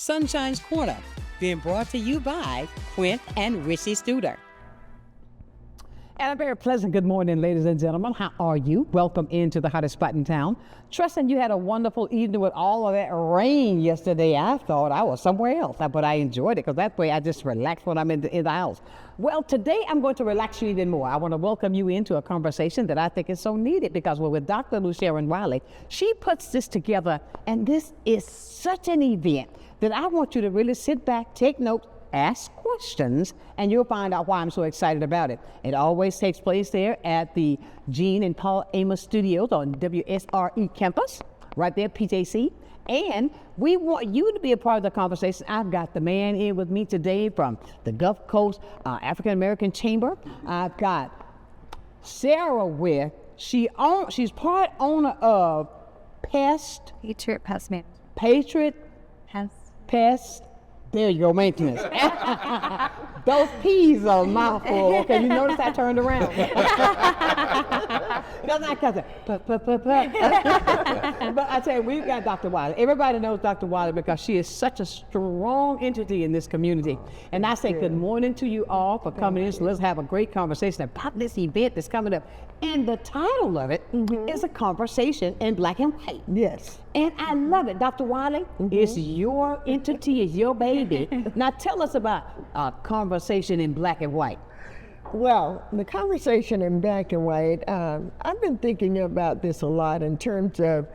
Sunshine's Corner, being brought to you by Quint and Richie Studer. And a very pleasant good morning, ladies and gentlemen. How are you? Welcome into the hottest spot in town. Trusting you had a wonderful evening with all of that rain yesterday. I thought I was somewhere else, but I enjoyed it because that way I just relax when I'm in the house. Well, today I'm going to relax you even more. I want to welcome you into a conversation that I think is so needed because we're with Dr. Lusharon Wiley. She puts this together, and this is such an event that I want you to really sit back, take notes, ask questions, and you'll find out why I'm so excited about it. It always takes place there at the Gene and Paul Amos Studios on WSRE campus, right there, PJC. And we want you to be a part of the conversation. I've got the man here with me today from the Gulf Coast African American Chamber. I've got Sarah with, she's part owner of Patriot Pest Management. Patriot Pest. There you go, maintenance. Those P's are a mouthful. Okay, you notice I turned around. But I tell you, we've got Dr. Wiley. Everybody knows Dr. Wiley because she is such a strong entity in this community. And I say good morning to you all for coming in. So let's have a great conversation about this event that's coming up. And the title of it is A Conversation in Black and White. Yes. And I love it. Dr. Wiley, it's your entity, it's your baby. Now tell us about A Conversation in Black and White. Well, the conversation in black and white, I've been thinking about this a lot in terms of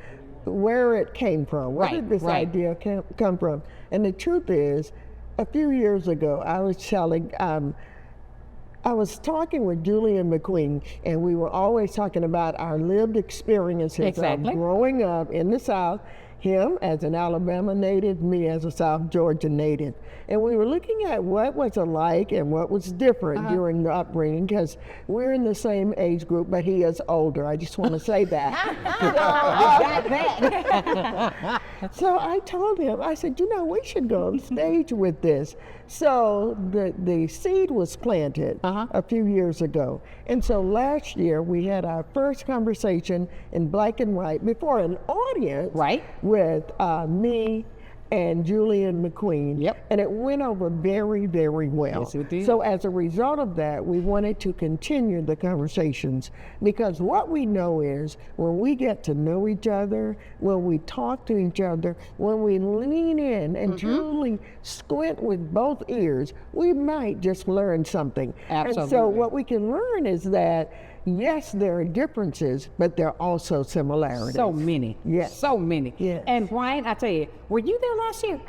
where it came from. Where did this idea come from? And the truth is, a few years ago, I was talking with Julian McQueen, and we were always talking about our lived experiences of growing up in the South, him as an Alabama native, me as a South Georgia native. And we were looking at what was alike and what was different during the upbringing, because we're in the same age group, but he is older. I just want to say that. So I told him, I said, we should go on stage with this. So the seed was planted a few years ago. And so last year we had our first conversation in black and white before an audience with me and Julian McQueen. And it went over very, very well. Yes, it did. So as a result of that, we wanted to continue the conversations, because what we know is when we get to know each other, when we talk to each other, when we lean in and truly squint with both ears, we might just learn something. Absolutely. And so what we can learn is that yes, there are differences, but there are also similarities. So many. Yes. So many. Yes. And Brian, I tell you, were you there last year?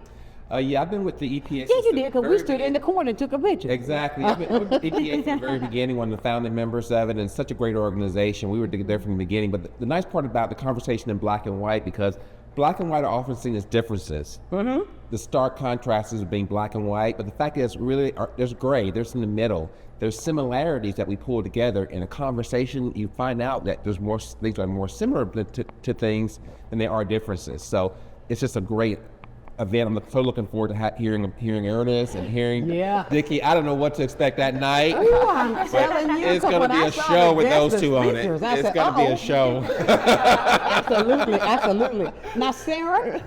Yeah, I've been with the EPA. Yeah, you did, because we stood in the corner and took a picture. Exactly. I've been with the EPA from the very beginning, one of the founding members of it, and such a great organization. We were there from the beginning. But the nice part about the conversation in black and white, because black and white are often seen as differences. The stark contrast is being black and white, but the fact is really there's gray, there's in the middle. There's similarities that we pull together in a conversation. You find out that there's more things that are more similar to things than there are differences. So it's just a great event. I'm so looking forward to hearing Ernest and hearing Dickie. I don't know what to expect that night. Ooh, I'm telling you, it's going to be a show with those two on it. It's going to be a show. Absolutely. Now, Sarah,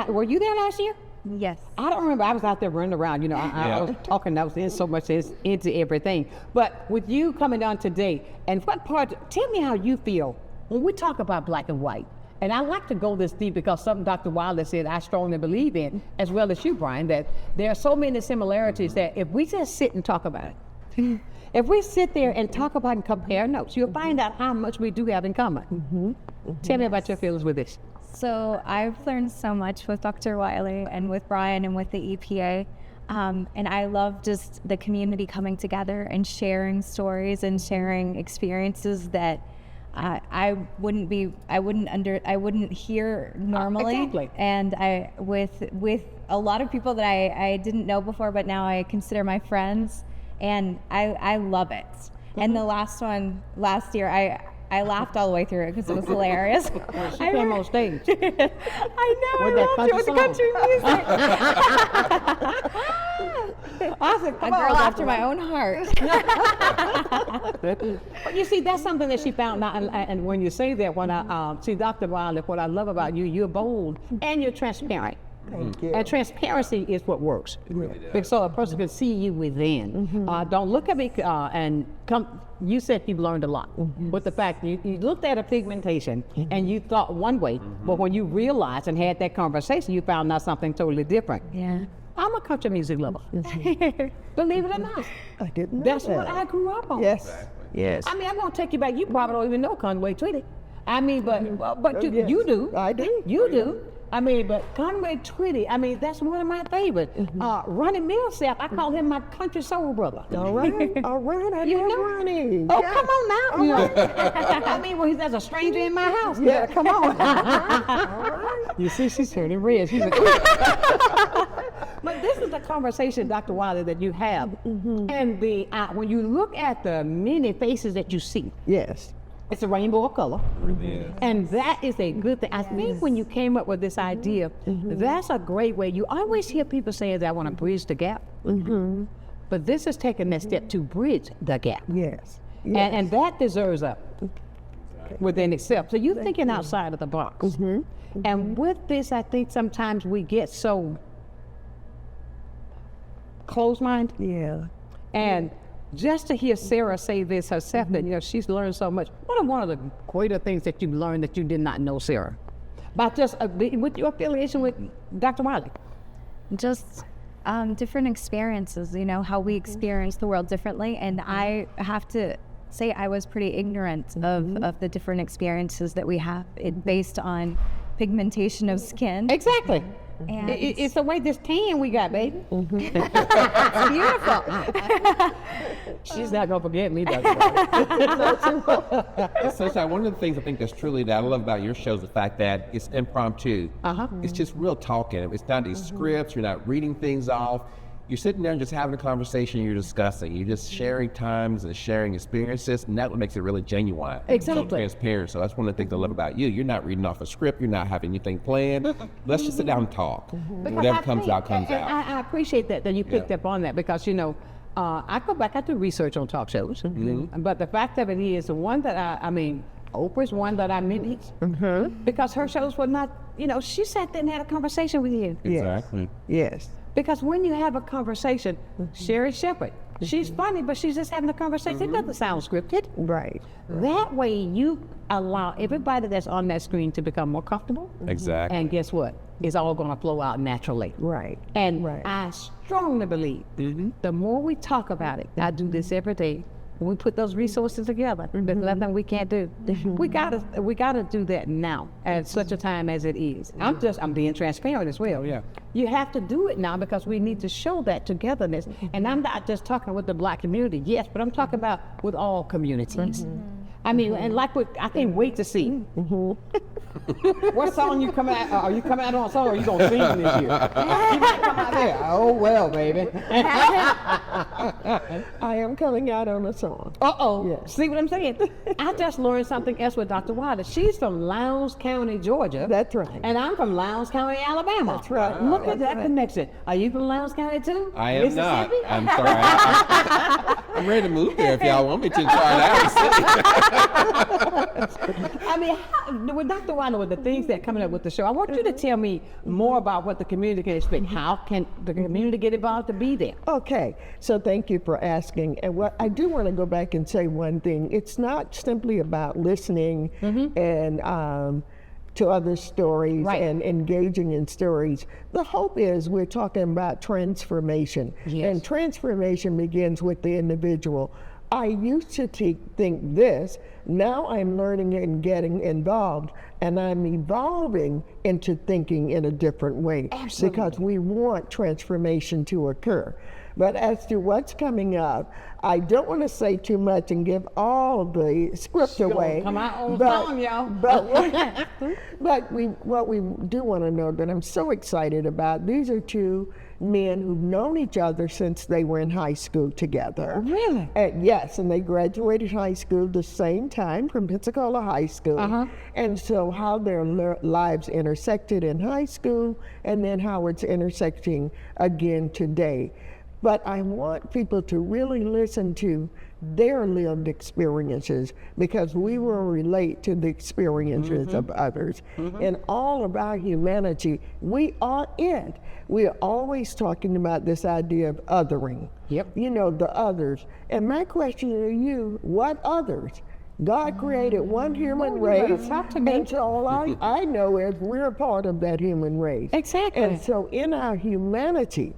were you there last year? Yes. I don't remember. I was out there running around. I was talking. I was in so much into everything. But with you coming on today, and what part? Tell me how you feel when we talk about black and white. And I like to go this deep because something Dr. Wilder said I strongly believe in, as well as you, Brian, that there are so many similarities that if we just sit and talk about it, if we sit there and talk about and compare notes, you'll find out how much we do have in common. Tell me about your feelings with this. So I've learned so much with Dr. Wiley and with Brian and with the EPA. And I love just the community coming together and sharing stories and sharing experiences that I wouldn't hear normally. Exactly. And with a lot of people that I didn't know before, but now I consider my friends, and I love it. And the last year, I laughed all the way through it because it was hilarious. She came on stage. I know, I loved it with the country music. I said, a girl after my own heart. But you see, that's something that she found out. And when you say that, when I see Dr. Wiley, what I love about you, you're bold and you're transparent. Thank you. And transparency is what works. Because so a person can see you within. Don't look at me and come. You said you've learned a lot. With the fact you looked at a pigmentation and you thought one way, but when you realized and had that conversation, you found out something totally different. Yeah. I'm a country music lover. Believe it or not. I didn't know That's that. what I grew up on. Yes. Yes. I mean, I'm gonna take you back. You probably don't even know Conway Twitty. I mean, but you, Yes. you do. I do. You do. I mean, but Conway Twitty, I mean, that's one of my favorites. Ronnie Millsap, I call him my country soul brother. All right. All right. I You know know? Ronnie. Oh, Yeah. come on now. You know? I mean, well, he's as a stranger in my house. Yeah. Come on. All right. You see, she's turning red. She's like, but this is the conversation, Dr. Wiley, that you have. And the when you look at the many faces that you see, Yes. it's a rainbow of color. Yeah. And that is a good thing. I think when you came up with this idea, that's a great way. You always hear people say that I want to bridge the gap. But this is taking that step to bridge the gap. Yes. And that deserves up within itself. So you're thinking outside of the box. And with this, I think sometimes we get so closed-minded. Yeah. And just to hear Sarah say this herself, that, you know, she's learned so much. What are one of the greater things that you've learned that you did not know, Sarah? By just with your affiliation with Dr. Wiley. Just different experiences, you know, how we experience the world differently. And I have to say I was pretty ignorant of the different experiences that we have based on pigmentation of skin. Exactly. And It's the way this tan we got, baby. it's beautiful. She's not going to forget me, Dr. Wiley. Sunshine, one of the things I think that's truly that I love about your show is the fact that it's impromptu. It's just real talking. It's not these scripts. You're not reading things off. You're sitting there and just having a conversation. You're discussing. You're just sharing times and sharing experiences, and that's what makes it really genuine. Exactly. So transparent. So that's one of the things I love about you. You're not reading off a script. You're not having anything planned. Let's just sit down and talk. Whatever comes out, comes out. I appreciate that you picked up on that, because, you know, I go back, I do research on talk shows. But the fact of it is, the one that I mean, Oprah's one that I mimicked, because her shows were not, you know, she sat there and had a conversation with you. Exactly. Yes. Because when you have a conversation, Sherry Shepherd, she's funny, but she's just having a conversation. It doesn't sound scripted. Right. That way you allow everybody that's on that screen to become more comfortable. Exactly. And guess what? It's all going to flow out naturally. Right. And Right. I strongly believe the more we talk about it, I do this every day, when we put those resources together, there's nothing we can't do. We gotta do that now at such a time as it is. I'm being transparent as well. Yeah. You have to do it now because we need to show that togetherness. And I'm not just talking with the Black community, yes, but I'm talking about with all communities. I mean, and like I can't wait to see. What song you come out? Are you coming out on a song, or are you gonna sing this year? You might come out there. Oh well, baby. I am coming out on a song. Yes. See what I'm saying? I just learned something else with Dr. Wilder. She's from Lowndes County, Georgia. That's right. And I'm from Lowndes County, Alabama. That's right. Look at That's that right. connection. Are you from Lowndes County too? I am not. Mississippi? I'm sorry. I'm ready to move there if y'all want me to try it out. I mean, with Dr. Wilder, with the things that are coming up with the show, I want you to tell me more about what the community can expect. How can the community get involved to be there? Okay, so thank you for asking. And what I do want to go back and say one thing. It's not simply about listening and to other stories Right. and engaging in stories. The hope is we're talking about transformation. Yes. And transformation begins with the individual. I used to think this, now I'm learning and getting involved, and I'm evolving into thinking in a different way. Absolutely. Because we want transformation to occur. But as to what's coming up, I don't want to say too much and give all the script away. Come out on song, y'all. But what we do want to know that I'm so excited about, these are two men who've known each other since they were in high school together. Really? Yes, and they graduated high school the same time from Pensacola High School. And so how their lives intersected in high school and then how it's intersecting again today. but I want people to really listen to their lived experiences, because we will relate to the experiences of others. In all of our humanity, we are it. We are always talking about this idea of othering. Yep. You know, the others. And my question to you, what others? God created one human race, talk to me. and so all I know is we're a part of that human race. Exactly. And so in our humanity,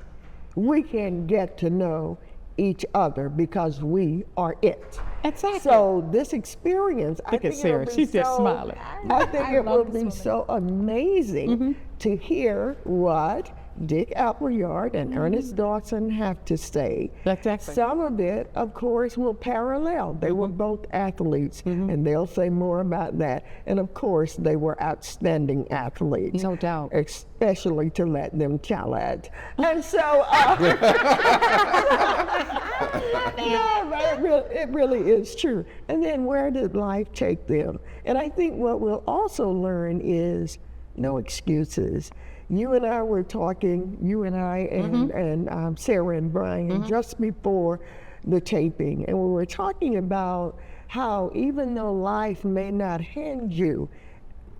we can get to know each other because we are it. Exactly. So this experience, I Look at think Sarah. it'll be She's just so, smiling. I think it will be so amazing to hear what Dick Appleyard and Ernest Dawson have to say. Exactly. Some of it, of course, will parallel. They were both athletes, and they'll say more about that. And of course, they were outstanding athletes. No doubt. Especially to let them challenge. And so, no, but it really is true. And then where did life take them? And I think what we'll also learn is no excuses. You and I were talking, and Sarah and Brian, just before the taping, and we were talking about how even though life may not hand you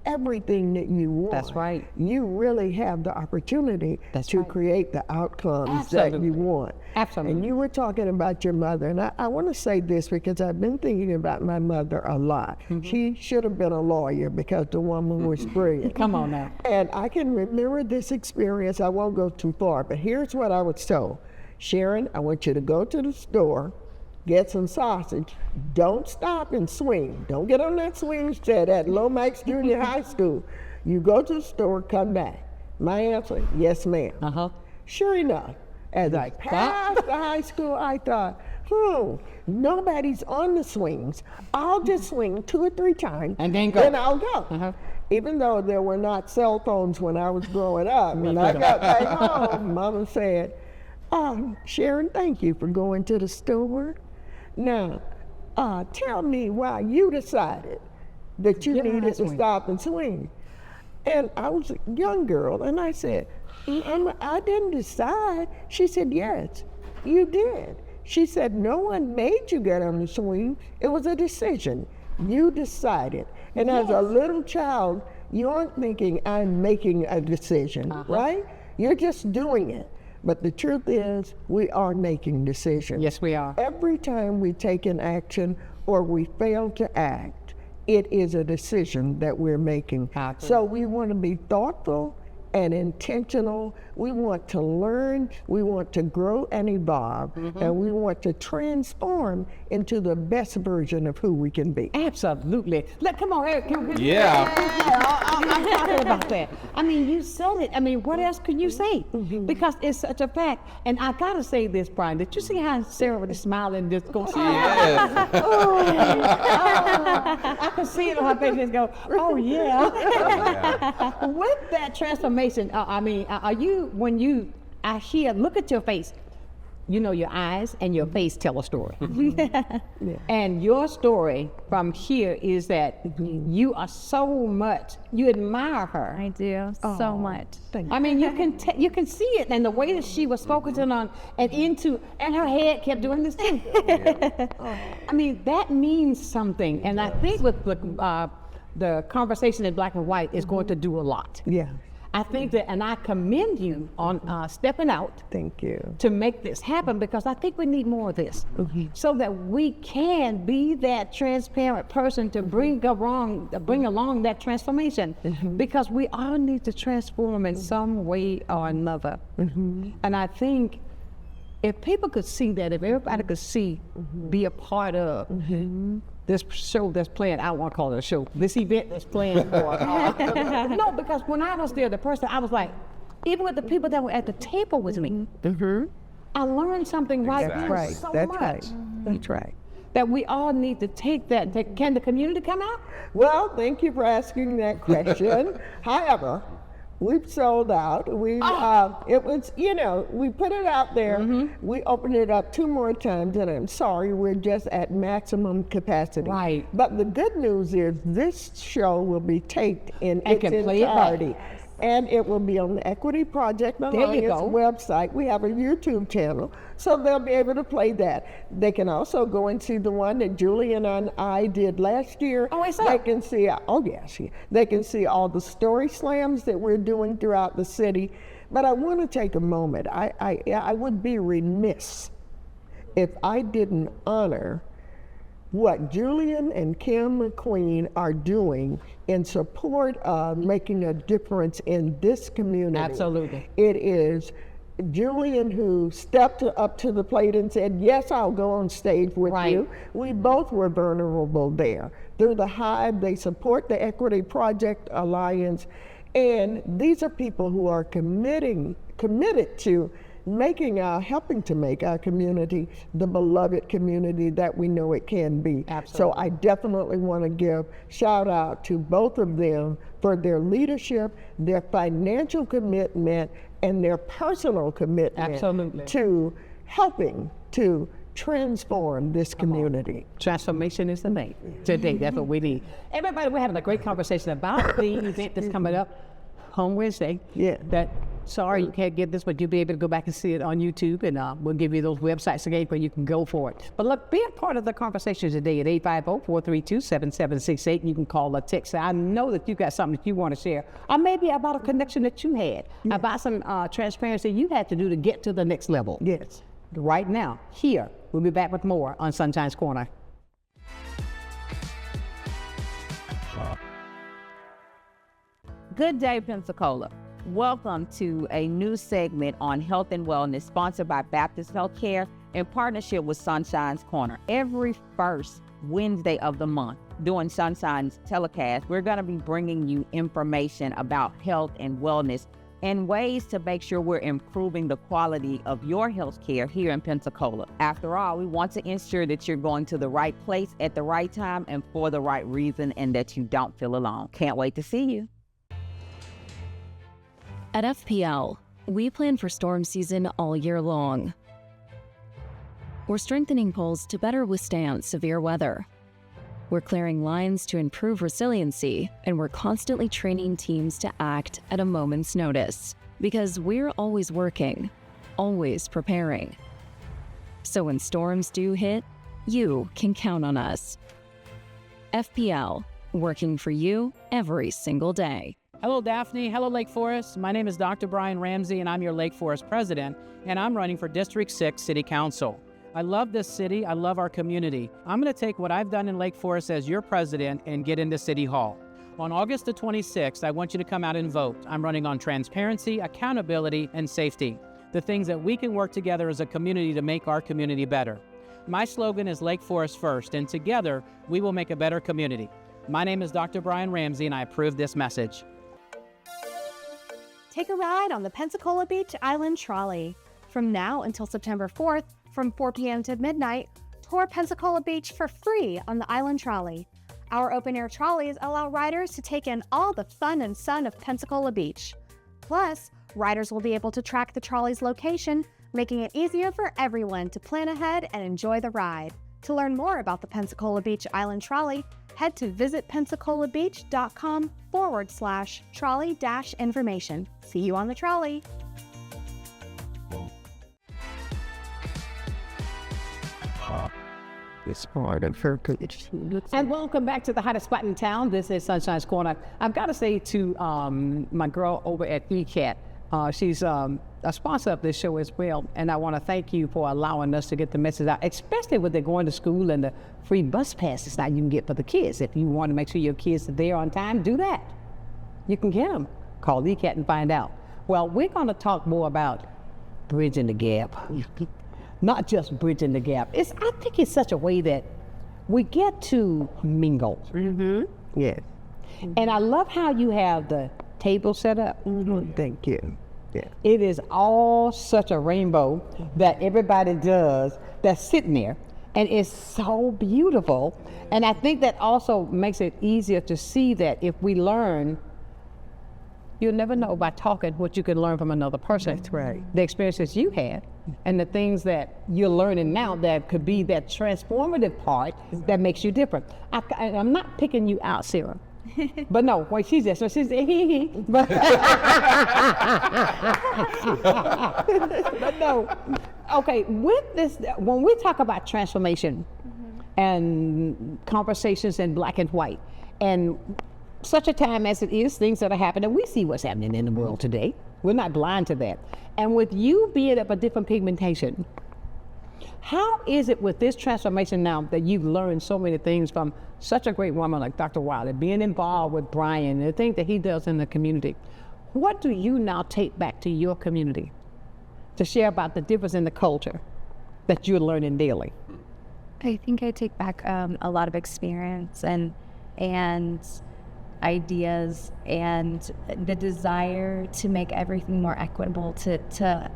everything that you want, That's right. you really have the opportunity That's to right. create the outcomes that Absolutely. you want. Absolutely. And you were talking about your mother, and I want to say this because I've been thinking about my mother a lot. She should have been a lawyer because the woman was brilliant. Come on now. And I can remember this experience. I won't go too far, but here's what I was told. Sharon, I want you to go to the store, get some sausage. Don't stop and swing. Don't get on that swing set at Lomax Junior High School. You go to the store, come back. My answer, yes, ma'am. Sure enough, as I passed the high school, I thought, nobody's on the swings. I'll just swing 2 or 3 times, And then go. Then I'll go. Even though there were not cell phones when I was growing up, when I got back home, Mama said, Sharon, thank you for going to the store. Now, tell me why you decided that you needed to stop and swing. And I was a young girl, and I said, I didn't decide. She said, yes, you did. She said, no one made you get on the swing. It was a decision. You decided. And as a little child, you aren't thinking, I'm making a decision, right? You're just doing it. But the truth is, we are making decisions. Yes, we are. Every time we take an action or we fail to act, it is a decision that we're making. So we want to be thoughtful and intentional. We want to learn, we want to grow and evolve, and we want to transform into the best version of who we can be. Absolutely. Come on, Eric. Yeah. I'm talking about that. I mean, you said it. I mean, what else could you say? Because it's such a fact. And I gotta say this, Brian. Did you see how Sarah was smiling, just going? Yes. I could see it on her face. Just go, oh yeah. With that transformation, are you I hear, look at your face. You know, your eyes and your face tell a story. And your story from here is that you are so much, you admire her. I do so much. I mean, you can see it, and the way that she was focusing on and her head kept doing this too. I mean, that means something, and I think with the conversation in black and white is going to do a lot. Yeah. I think that, and I commend you on stepping out. Thank you. To make this happen, because I think we need more of this, so that we can be that transparent person to bring along that transformation, because we all need to transform in some way or another. And I think if people could see that, if everybody could see, be a part of this show that's playing, I don't want to call it a show, this event that's playing for no, because when I was there, the person, I was like, even with the people that were at the table with me, I learned something right Exactly. there Right. so That's much. right. That's right. That we all need to take that. Can the community come out? Well, thank you for asking that question. However, we've sold out. It was, we put it out there. We opened it up 2 more times, and I'm sorry, we're just at maximum capacity. Right. But the good news is this show will be taped in And its can play it back. entirety. And it will be on the Equity Project you Alliance go. website. We have a YouTube channel, so they'll be able to play that. They can also go and see the one that Julian and I did last year. Oh, it's They up. can see, they can see all the story slams that we're doing throughout the city. But I want to take a moment. I would be remiss if I didn't honor what Julian and Kim McQueen are doing in support of making a difference in this community. Absolutely. It is Julian who stepped up to the plate and said, yes, I'll go on stage with Right. you. We both were vulnerable there. Through the Hive, they support the Equity Project Alliance, and these are people who are committed to helping to make our community the beloved community that we know it can be. Absolutely. So I definitely want to give shout out to both of them for their leadership, their financial commitment, and their personal commitment Absolutely. to helping to transform this community. Transformation is the name today. That's what we need. Everybody, we're having a great conversation about the event that's coming up on Wednesday. Yeah. Sorry you can't get this, but you'll be able to go back and see it on YouTube, and we'll give you those websites again where you can go for it. But look, be a part of the conversation today at 850-432-7768. You can call or text. I know that you got something that you want to share, or maybe about a connection that you had, about some transparency you had to do to get to the next level. Yes. Right now, here, we'll be back with more on Sunshine's Corner. Good day, Pensacola. Welcome to a new segment on health and wellness sponsored by Baptist Healthcare in partnership with Sunshine's Corner. Every first Wednesday of the month during Sunshine's telecast, we're going to be bringing you information about health and wellness and ways to make sure we're improving the quality of your health care here in Pensacola. After all, we want to ensure that you're going to the right place at the right time and for the right reason, and that you don't feel alone. Can't wait to see you. At FPL, we plan for storm season all year long. We're strengthening poles to better withstand severe weather. We're clearing lines to improve resiliency, and we're constantly training teams to act at a moment's notice, because we're always working, always preparing. So when storms do hit, you can count on us. FPL, working for you every single day. Hello, Daphne. Hello, Lake Forest. My name is Dr. Brian Ramsey, and I'm your Lake Forest president, and I'm running for District 6 City Council. I love this city. I love our community. I'm going to take what I've done in Lake Forest as your president and get into City Hall. On August the 26th, I want you to come out and vote. I'm running on transparency, accountability, and safety, the things that we can work together as a community to make our community better. My slogan is Lake Forest First, and together we will make a better community. My name is Dr. Brian Ramsey, and I approve this message. Take a ride on the Pensacola Beach Island Trolley. From now until September 4th, from 4 p.m. to midnight, tour Pensacola Beach for free on the Island Trolley. Our open-air trolleys allow riders to take in all the fun and sun of Pensacola Beach. Plus, riders will be able to track the trolley's location, making it easier for everyone to plan ahead and enjoy the ride. To learn more about the Pensacola Beach Island Trolley, head to visitpensacolabbeach.com/trolley-information. See you on the trolley. And welcome back to the hottest spot in town. This is Sunshine's Corner. I've got to say to my girl over at ECAT, she's a sponsor of this show as well, and I want to thank you for allowing us to get the message out, especially when they're going to school and the free bus passes now you can get for the kids. If you want to make sure your kids are there on time, do that. You can get them. Call ECAT and find out. Well, we're going to talk more about bridging the gap. Not just bridging the gap. I think it's such a way that we get to mingle. Yes. And I love how you have the table set up. Thank you. Yeah. It is all such a rainbow that everybody does that's sitting there. And it's so beautiful. And I think that also makes it easier to see that if we learn, you'll never know by talking what you can learn from another person. That's right. The experiences you had and the things that you're learning now that could be that transformative part that makes you different. I'm not picking you out, Sarah. But no, wait, she's there. So she's but, but no. Okay, with this, when we talk about transformation and conversations in black and white, and such a time as it is, things that are happening, we see what's happening in the world today. We're not blind to that. And with you being of a different pigmentation, how is it with this transformation now that you've learned so many things from such a great woman like Dr. Wiley, being involved with Brian, and the things that he does in the community? What do you now take back to your community to share about the difference in the culture that you're learning daily? I think I take back a lot of experience and ideas and the desire to make everything more equitable, that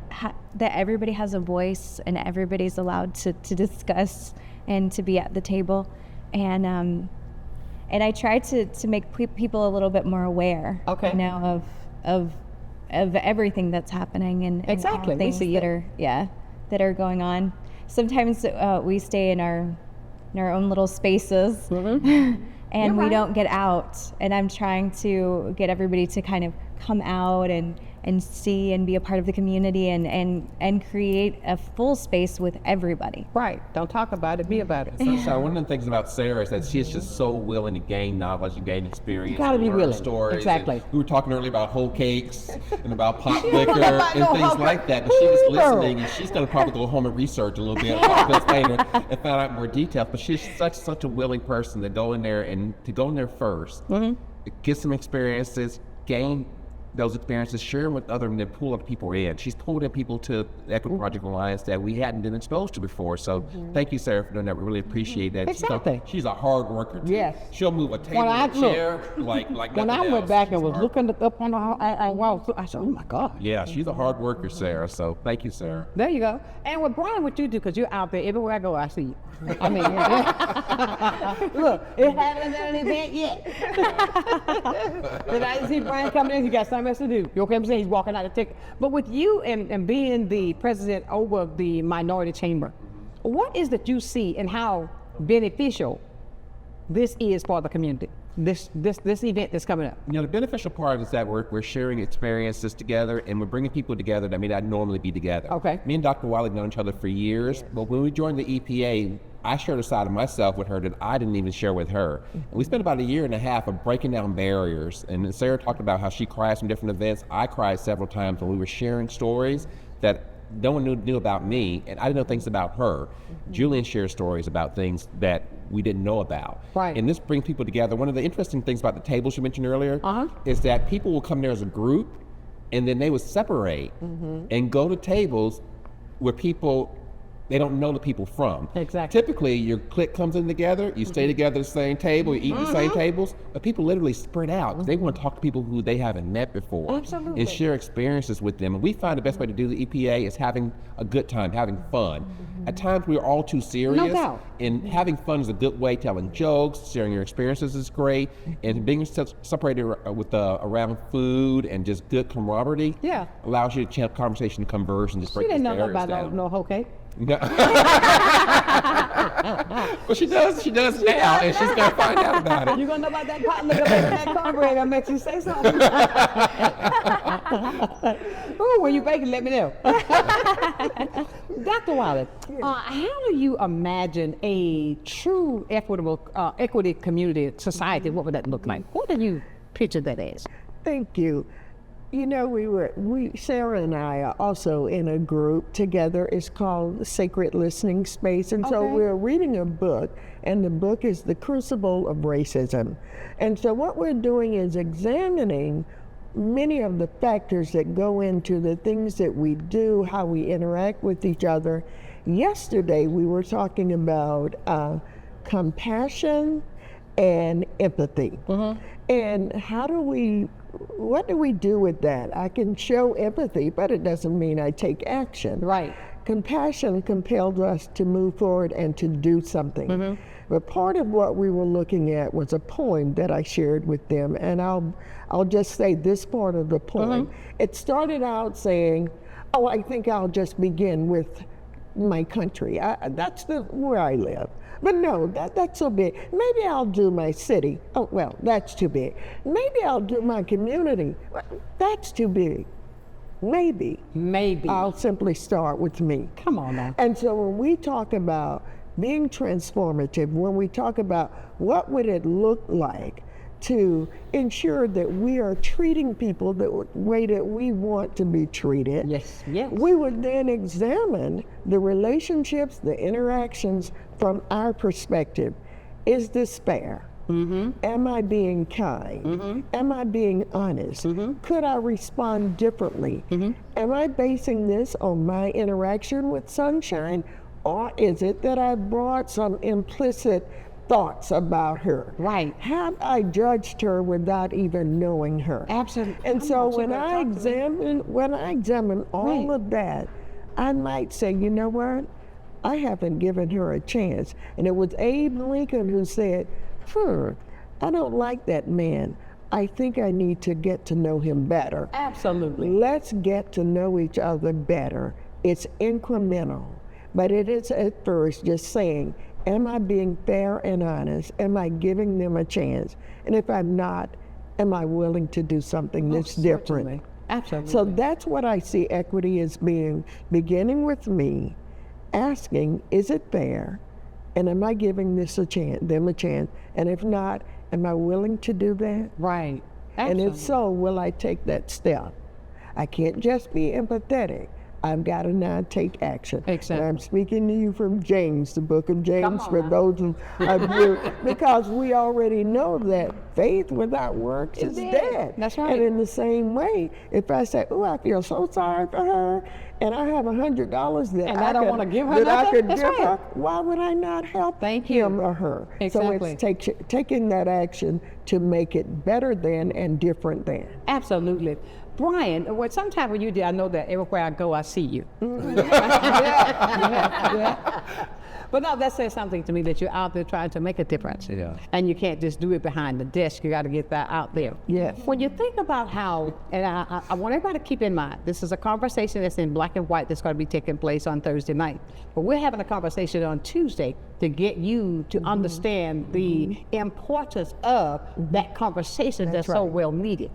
everybody has a voice and everybody's allowed to discuss and to be at the table. And I try to make people a little bit more aware, Okay. you know, of everything that's happening and Exactly. all things We see that are going on. Sometimes we stay in our own little spaces. And we don't get out, and I'm trying to get everybody to kind of come out and see and be a part of the community and create a full space with everybody. Right. Don't talk about it, be about it. Sunshine, one of the things about Sarah is that she is just so willing to gain knowledge and gain experience. You gotta be learn willing. Stories. Exactly. And we were talking earlier about whole cakes and about pot liquor about and no things whole like that. But she was listening, and she's going to probably go home and research a little bit later and find out more details. But she's such a willing person to go in there first, get some experiences, gain those experiences, share them with others, and then pull other people in. She's pulled in people to the Equity Project Alliance that we hadn't been exposed to before. So thank you, Sarah, for doing that. We really appreciate that. Exactly. She's a hard worker, too. Yes. She'll move a table and a chair like When nothing I went else. back and She's was hard. looking up on the wall, I said, oh my God. Yeah, she's a hard worker, Sarah. So thank you, Sarah. There you go. And with Brian, what you do, because you're out there, everywhere I go, I see you. I mean, look, it hasn't done an event yet. But I see Brian coming in, he got something else to do. You okay? I'm saying he's walking out the ticket. But with you and being the president over the minority chamber, what is that you see and how beneficial this is for the community? This event that's coming up. You know, the beneficial part is that we're sharing experiences together, and we're bringing people together that may not normally be together. Okay. Me and Dr. Wiley have known each other for years, but when we joined the EPA, I shared a side of myself with her that I didn't even share with her. And we spent about 1.5 years of breaking down barriers. And Sarah talked about how she cried from different events. I cried several times when we were sharing stories that no one knew about me, and I didn't know things about her. Julian shared stories about things that we didn't know about. Right. And this brings people together. One of the interesting things about the tables you mentioned earlier is that people will come there as a group, and then they would separate and go to tables where people they don't know the people from. Exactly. Typically, your clique comes in together, you stay together at the same table, you eat the same tables, but people literally spread out. They want to talk to people who they haven't met before. Absolutely. And share experiences with them. And we find the best way to do the EPA is having a good time, having fun. At times, we're all too serious. No doubt. And having fun is a good way. Telling jokes, sharing your experiences is great. And being separated with around food and just good camaraderie allows you to chance conversation, converse, and just break She these didn't know barriers about down. no whole cake. No. Well, she does now, and she's gonna find out about it. You gonna know about that pot liquor, that cornbread? That makes you say something. Ooh, when you bake it, let me know. Dr. Wiley, how do you imagine a true equity community society? What would that look like? What do you picture that as? Thank you. You know, Sarah and I are also in a group together. It's called Sacred Listening Space. And so we're reading a book, and the book is The Crucible of Racism. And so what we're doing is examining many of the factors that go into the things that we do, how we interact with each other. Yesterday, we were talking about compassion and empathy. And what do we do with that? I can show empathy, but it doesn't mean I take action. Right. Compassion compelled us to move forward and to do something. But part of what we were looking at was a poem that I shared with them, and I'll just say this part of the poem. It started out saying, I think I'll just begin with my country. That's where I live. But no, that's so big. Maybe I'll do my city. Oh, well, that's too big. Maybe I'll do my community. That's too big. Maybe I'll simply start with me. Come on now. And so when we talk about being transformative, when we talk about what would it look like to ensure that we are treating people the way that we want to be treated, Yes. we would then examine the relationships, the interactions from our perspective. Is this fair? Am I being kind? Am I being honest? Could I respond differently? Am I basing this on my interaction with Sonshine, or is it that I brought some implicit thoughts about her? Right. Have I judged her without even knowing her? Absolutely. And so when I examine all of that, I might say, you know what? I haven't given her a chance. And it was Abe Lincoln who said, I don't like that man. I think I need to get to know him better. Absolutely. Let's get to know each other better. It's incremental, but it is at first just saying, am I being fair and honest? Am I giving them a chance? And if I'm not, am I willing to do something that's different? Certainly. Absolutely. So that's what I see equity as being, beginning with me, asking, is it fair? And am I giving them a chance? And if not, am I willing to do that? Right. And Absolutely. if so, will I take that step? I can't just be empathetic. I've got to now take action. Exactly. And I'm speaking to you from James, the book of James, on for now. those of you, because we already know that faith without works is dead. That's right. And in the same way, if I say, oh, I feel so sorry for her, and I have $100 that And I don't wanna give her that I nothing? could That's give right. her, why would I not help him or her? Exactly. So it's taking that action to make it better than and different than. Absolutely. Brian, sometimes when you do, I know that everywhere I go, I see you. But no, that says something to me that you're out there trying to make a difference. Yeah. And you can't just do it behind the desk. You got to get that out there. Yes. When you think about how, and I want everybody to keep in mind, this is a conversation that's in black and white that's going to be taking place on Thursday night. But we're having a conversation on Tuesday to get you to understand the importance of that conversation that's so well needed.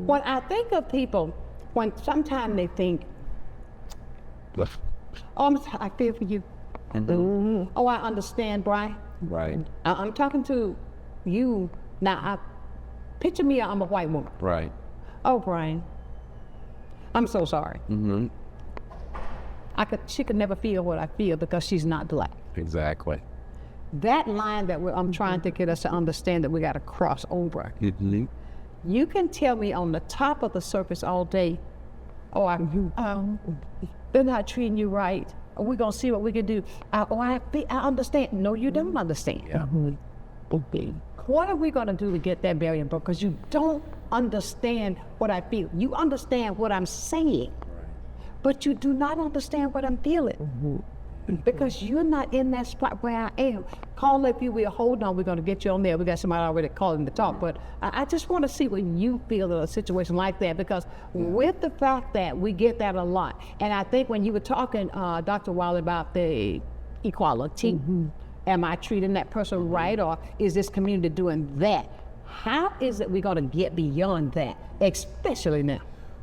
When I think of people, when sometimes they think, oh, I feel for you. Oh, I understand, Brian. Right. I'm talking to you now. Picture me, I'm a white woman. Right. Oh, Brian, I'm so sorry. She could never feel what I feel because she's not black. Exactly. That line that I'm trying to get us to understand that we got to cross over. You can tell me on the top of the surface all day, they're not treating you right. We're going to see what we can do. I understand. No, you don't understand. Yeah. What are we going to do to get that barrier broken? Because you don't understand what I feel. You understand what I'm saying, but you do not understand what I'm feeling. Because you're not in that spot where I am. Call if you will. Hold on, we're going to get you on there. We got somebody already calling to talk. But I just want to see what you feel in a situation like that, because with the fact that we get that a lot, and I think when you were talking, Dr. Wiley, about the equality, am I treating that person right, or is this community doing that? How is it we're going to get beyond that, especially now?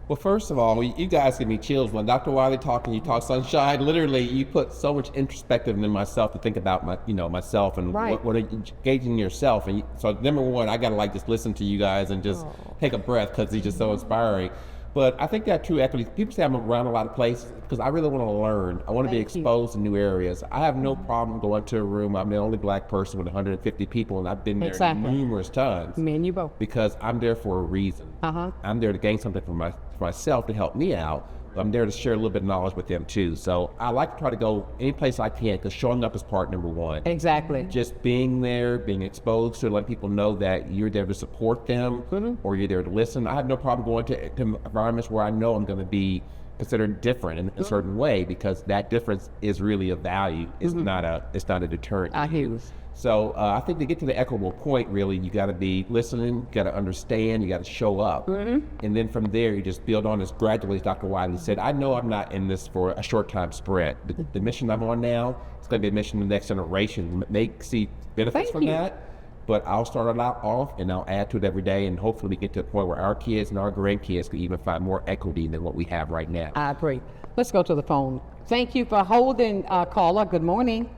Well, first of all, you guys give me chills. When Dr. Wiley talking, you talk Sonshine. Literally, you put so much introspective in myself to think about myself and what are you engaging yourself. And so, number one, I gotta just listen to you guys and just take a breath, because it's just so inspiring. But I think that true equity. People say I'm around a lot of places because I really want to learn. I want to be exposed to new areas. I have no problem going to a room. I'm the only black person with 150 people, and I've been there numerous times. Me and you both. Because I'm there for a reason. I'm there to gain something for myself to help me out. But I'm there to share a little bit of knowledge with them too. So I like to try to go any place I can, because showing up is part number one. Exactly. Just being there, being exposed to let people know that you're there to support them, or you're there to listen. I have no problem going to environments where I know I'm going to be considered different in a certain way, because that difference is really a value. It's not a deterrent. I hear you. So I think to get to the equitable point, really, you got to be listening, you got to understand, you got to show up. And then from there, you just build on this gradually, as Dr. Wiley said. I know I'm not in this for a short time spread. The mission I'm on now, it's going to be a mission to the next generation. May see benefits from that, but I'll start it out off and I'll add to it every day. And hopefully we get to a point where our kids and our grandkids can even find more equity than what we have right now. I agree. Let's go to the phone. Thank you for holding, caller. Good morning.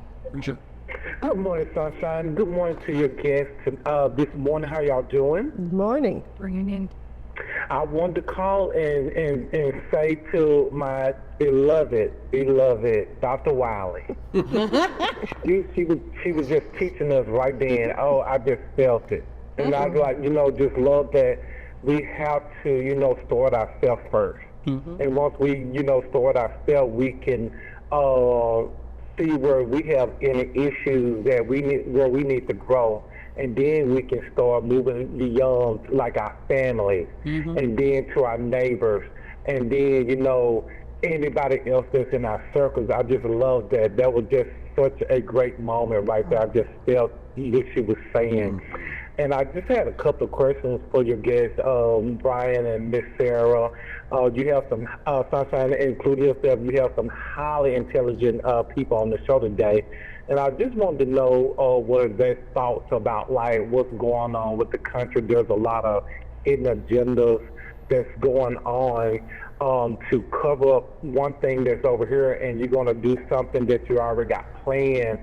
Good morning, Sonshine. Good morning to your guests this morning. How y'all doing? Good morning. I wanted to call and say to my beloved Dr. Wiley. she was just teaching us right then. Oh, I just felt it. And I was like, just love that we have to, start ourselves first. And once we, start ourselves, we can see where we have any issues that we need to grow, and then we can start moving beyond like our families, and then to our neighbors, and then anybody else that's in our circles. I just love that. That was just such a great moment right there. I just felt what she was saying. And I just had a couple of questions for your guests, Brian and Miss Sarah. You have some, Sonshine, including yourself, you have some highly intelligent people on the show today. And I just wanted to know what their thoughts about like what's going on with the country. There's a lot of hidden agendas that's going on to cover up one thing that's over here, and you're going to do something that you already got planned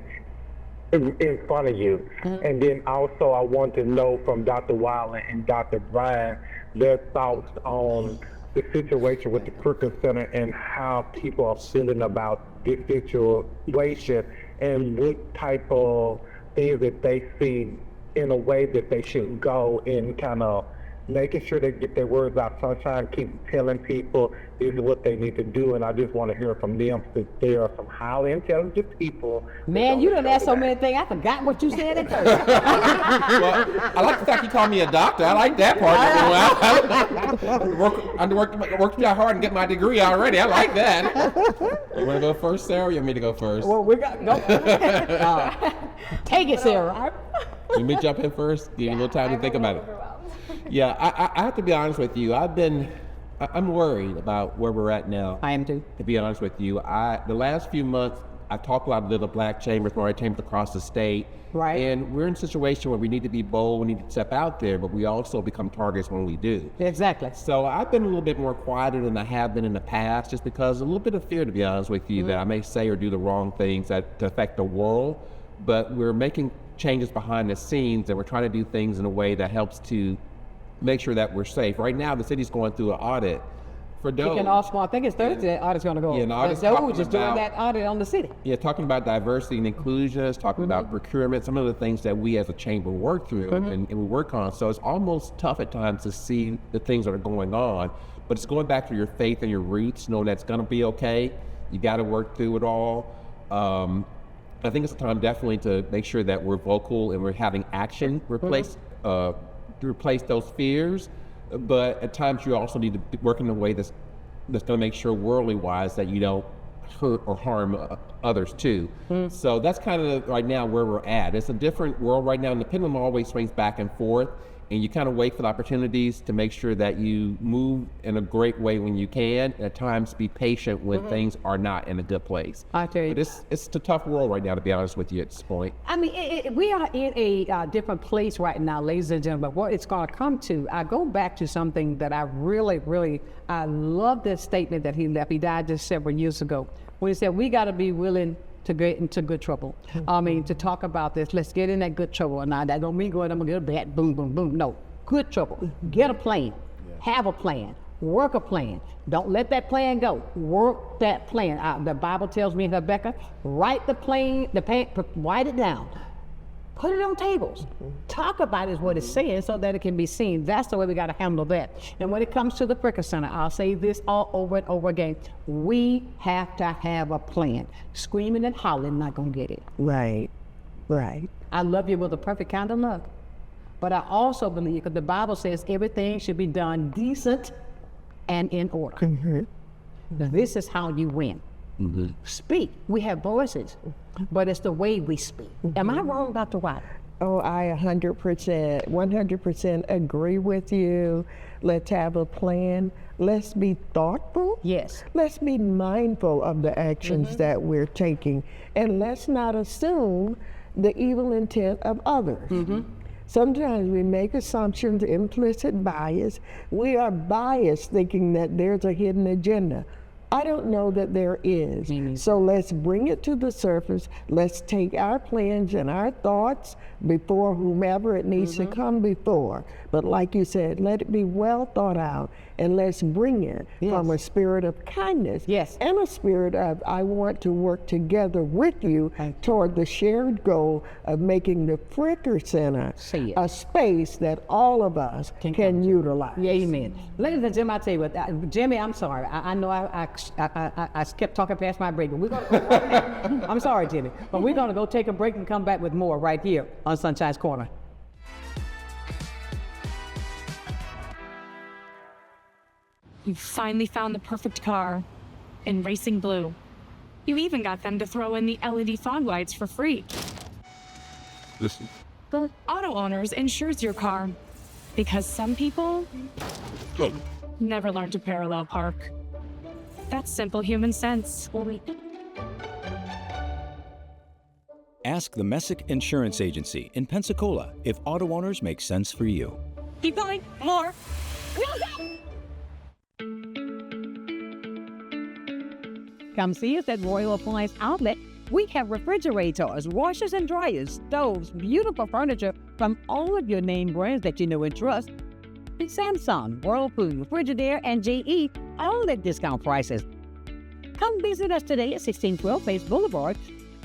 in front of you. And then also I want to know from Dr. Wiley and Dr. Brian their thoughts on the situation with the Cricket Center and how people are feeling about this situation, and what type of things that they see in a way that they should go and kind of making sure they get their words out. Sonshine keep telling people this is what they need to do, and I just want to hear from them, because there are some highly intelligent people. Man, you done asked so many things, I forgot what you said at first. Well, I like the fact you called me a doctor. I like that part. I worked out hard and get my degree already. I like that. You want to go first, Sarah, or you want me to go first? Well, we got go. Take it, Sarah. Let me jump in first. Give you a little time to think about it. Yeah, I have to be honest with you. I'm worried about where we're at now. I am too. To be honest with you, the last few months, I've talked a lot of little black chambers, Maori chambers across the state. Right. And we're in a situation where we need to be bold, we need to step out there, but we also become targets when we do. Exactly. So I've been a little bit more quieter than I have been in the past, just because a little bit of fear, to be honest with you, that I may say or do the wrong things to affect the world. But we're making changes behind the scenes, and we're trying to do things in a way that helps to make sure that we're safe. Right now, the city's going through an audit for Doge. I think it's Thursday that audit's going to go. Yeah, and audit's Doge is doing that audit on the city. Yeah, talking about diversity and inclusion, talking about procurement, some of the things that we as a chamber work through and we work on. So it's almost tough at times to see the things that are going on, but it's going back to your faith and your roots, knowing that's going to be okay. You got to work through it all. I think it's a time definitely to make sure that we're vocal and we're having action replace those fears, but at times you also need to work in a way that's going to make sure worldly wise that you don't hurt or harm others too. So that's kind of right now where we're at. It's a different world right now, and the pendulum always swings back and forth, and you kind of wait for the opportunities to make sure that you move in a great way when you can, and at times be patient when things are not in a good place. I tell you. But it's a tough world right now, to be honest with you at this point. I mean, we are in a different place right now, ladies and gentlemen. What it's going to come to, I go back to something that I really, I love this statement that he left. He died just several years ago, when he said, we got to be willing to get into good trouble. I mean, to talk about this, let's get in that good trouble. Now, that don't mean going, I'm gonna get a bad boom, boom, boom. No, good trouble. Get a plan, have a plan, work a plan. Don't let that plan go. Work that plan. The Bible tells me, Rebecca, write the plan, write it down. Put it on tables. Talk about it is what it's saying so that it can be seen. That's the way we got to handle that. And when it comes to the Cricket Center, I'll say this all over and over again. We have to have a plan. Screaming and hollering, not going to get it. Right. I love you with a perfect kind of love. But I also believe, because the Bible says everything should be done decent and in order. This is how you win. Speak. We have voices, but it's the way we speak. Am I wrong, Dr. Wiley? Oh, I 100% agree with you. Let's have a plan. Let's be thoughtful. Yes. Let's be mindful of the actions that we're taking. And let's not assume the evil intent of others. Sometimes we make assumptions, implicit bias. We are biased thinking that there's a hidden agenda. I don't know that there is. So let's bring it to the surface. Let's take our plans and our thoughts before whomever it needs to come before. But like you said, let it be well thought out, and let's bring it from a spirit of kindness and a spirit of, I want to work together with you toward the shared goal of making the Fricker Center a space that all of us can utilize. Amen. Ladies and gentlemen, I tell you what, Jimmy, I'm sorry. I know I kept talking past my break, but we're going to go right now. I'm sorry, Jimmy, but we're going to go take a break and come back with more right here on Sunshine's Corner. You finally found the perfect car in racing blue. You even got them to throw in the LED fog lights for free. Listen. The Auto Owners insures your car because some people never learn to parallel park. That's simple human sense. Ask the Messick Insurance Agency in Pensacola if Auto Owners make sense for you. Keep going. More. Come see us at Royal Appliance Outlet. We have refrigerators, washers and dryers, stoves, beautiful furniture from all of your name brands that you know and trust. Samsung, Whirlpool, Frigidaire, and GE, all at discount prices. Come visit us today at 1612 Face Boulevard.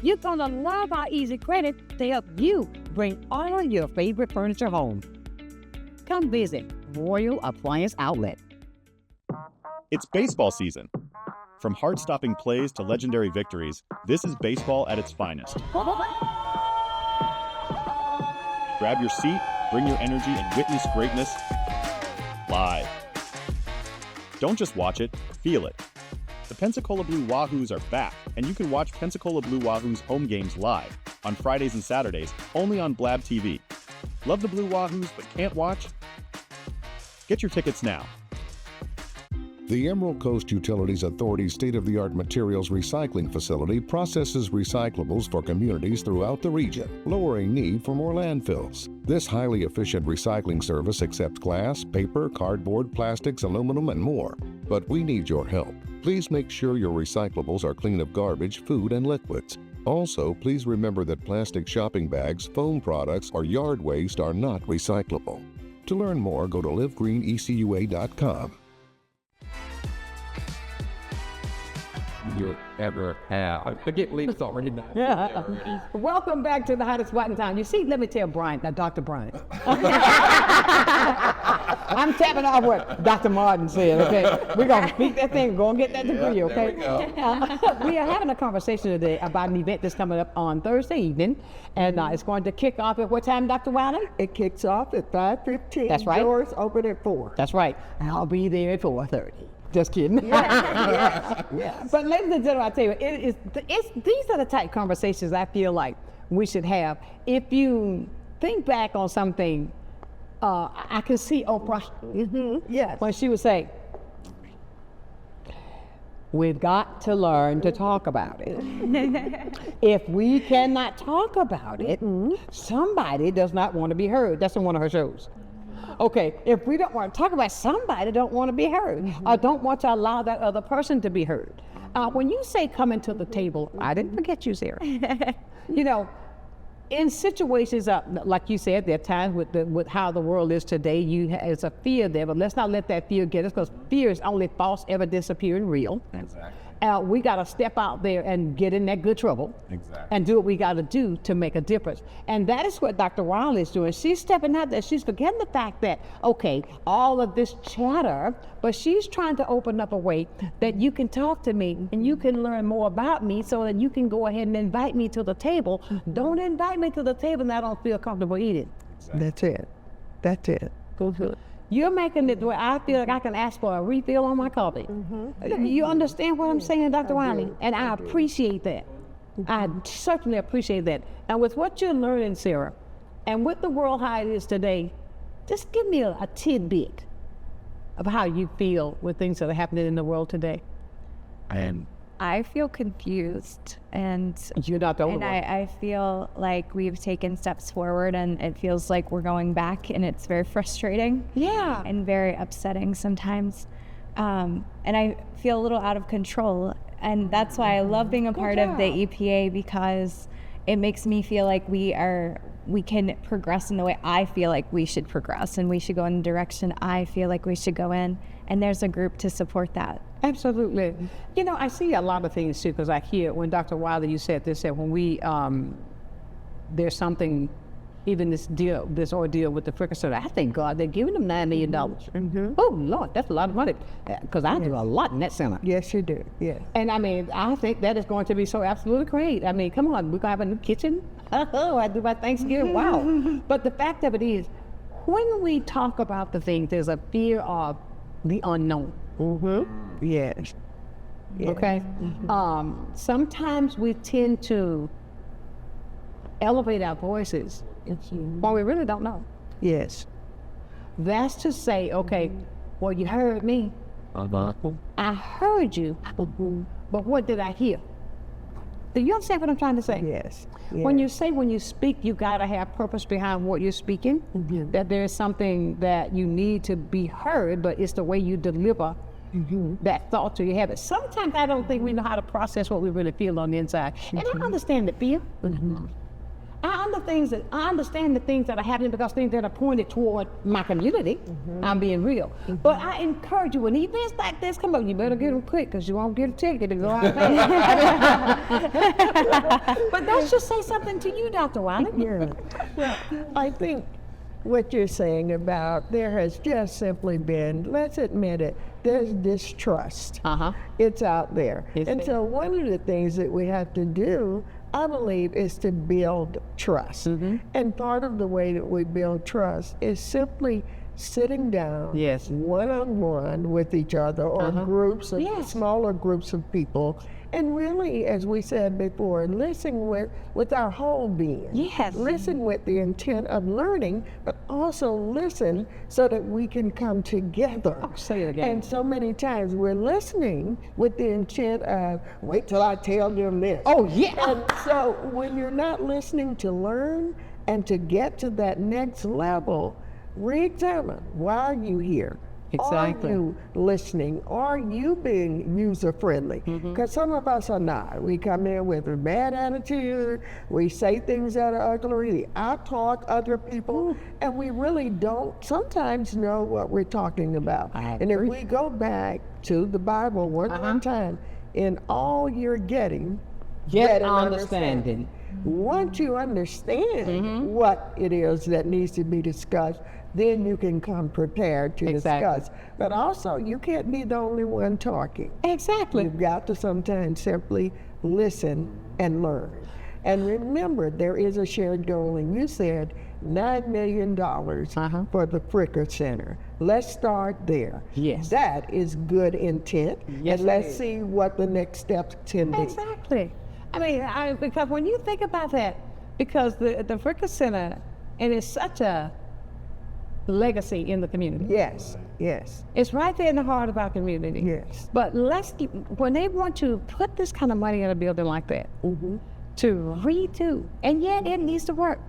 You're gonna love our easy credit to help you bring all your favorite furniture home. Come visit Royal Appliance Outlet. It's baseball season. From heart-stopping plays to legendary victories, this is baseball at its finest. Grab your seat, bring your energy, and witness greatness live. Don't just watch it, feel it. The Pensacola Blue Wahoos are back, and you can watch Pensacola Blue Wahoos home games live on Fridays and Saturdays, only on Blab TV. Love the Blue Wahoos but can't watch? Get your tickets now. The Emerald Coast Utilities Authority's state-of-the-art materials recycling facility processes recyclables for communities throughout the region, lowering need for more landfills. This highly efficient recycling service accepts glass, paper, cardboard, plastics, aluminum, and more. But we need your help. Please make sure your recyclables are clean of garbage, food, and liquids. Also, please remember that plastic shopping bags, foam products, or yard waste are not recyclable. To learn more, go to livegreenecua.com. You ever have. I can't believe it's already done. Welcome back to the hottest spot in town. You see, let me tell Brian, Dr. Brian. I'm tapping off what Dr. Martin said, okay? We're going to speak that thing, go and get that degree, okay? We are having a conversation today about an event that's coming up on Thursday evening, and it's going to kick off at what time, Dr. Wiley? It kicks off at 5:15. That's right. Doors open at 4. That's right. And I'll be there at 4:30. Just kidding. Yes. But ladies and gentlemen, I tell you, these are the type of conversations I feel like we should have. If you think back on something, I can see Oprah when she would say, we've got to learn to talk about it. If we cannot talk about it, somebody does not want to be heard. That's in one of her shows. Okay, if we don't want to talk about it, somebody don't want to be heard or don't want to allow that other person to be heard. When you say coming to the table, I didn't forget you, Sarah. You know, in situations like you said, there are times with how the world is today, it's a fear there, but let's not let that fear get us, because fear is only false evidence appearing real. Exactly. We got to step out there and get in that good trouble and do what we got to do to make a difference. And that is what Dr. Wiley is doing. She's stepping out there. She's forgetting the fact that, okay, all of this chatter, but she's trying to open up a way that you can talk to me and you can learn more about me so that you can go ahead and invite me to the table. Don't invite me to the table and I don't feel comfortable eating. That's it. That's it. Go to it. You're making it where I feel like I can ask for a refill on my coffee. You understand what I'm saying, Dr. Wiley? And I appreciate that. I certainly appreciate that. And with what you're learning, Sarah, and with the world how it is today, just give me a tidbit of how you feel with things that are happening in the world today. I feel confused, and you're not the only one. I feel like we've taken steps forward, and it feels like we're going back, and it's very frustrating. Yeah. And very upsetting sometimes. And I feel a little out of control, and that's why I love being a part of the EPA, because it makes me feel like we can progress in the way I feel like we should progress, and we should go in the direction I feel like we should go in, and there's a group to support that. Absolutely. You know, I see a lot of things too, because I hear when Dr. Wiley, you said this, that when we, there's something, even this ordeal with the Fricker Center, I thank God they're giving them $9 million. Oh, Lord, that's a lot of money, because I do a lot in that center. Yes, you do, yeah. And I mean, I think that is going to be so absolutely great. I mean, come on, we're going to have a new kitchen. Oh, I do my Thanksgiving, wow. But the fact of it is, when we talk about the things, there's a fear of the unknown. Yes. Okay. Sometimes we tend to elevate our voices when we really don't know. Yes. That's to say, okay, well, you heard me. I heard you, but what did I hear? Do you understand what I'm trying to say? Yes. When you speak, you gotta have purpose behind what you're speaking. That there is something that you need to be heard, but it's the way you deliver that thought to your habit. Sometimes I don't think we know how to process what we really feel on the inside. And I understand the fear. I understand the things that are happening, because things that are pointed toward my community. I'm being real. But I encourage you, when events like this come up, you better get them quick, because you won't get a ticket and go out there. But that should say something to you, Dr. Wiley. Yeah. Well, I think what you're saying about there has just simply been, let's admit it, there's distrust. It's out there. So one of the things that we have to do, I believe, is to build trust. And part of the way that we build trust is simply sitting down one-on-one with each other, or groups of smaller groups of people, and really, as we said before, listen with our whole being. Listen with the intent of learning, but also listen so that we can come together. Say it again. And so many times we're listening with the intent of, wait till I tell them this. Oh, yeah. And so when you're not listening to learn and to get to that next level, re-examine, why are you here? Exactly. Are you listening? Are you being user-friendly? Because some of us are not. We come in with a bad attitude, we say things that are ugly, we out-talk other people, and we really don't sometimes know what we're talking about. And if we go back to the Bible one more time, in all you're getting, get an understanding. Once you understand what it is that needs to be discussed, then you can come prepared to discuss. But also, you can't be the only one talking. Exactly. You've got to sometimes simply listen and learn. And remember, there is a shared goal, and you said $9 million for the Fricker Center. Let's start there. Yes. That is good intent. Yes, and let's see what the next steps can be. Exactly. I mean, because when you think about that, because the Fricker Center, it is such a legacy in the community. Yes, yes. It's right there in the heart of our community. Yes. But when they want to put this kind of money in a building like that, to redo, and yet it needs to work.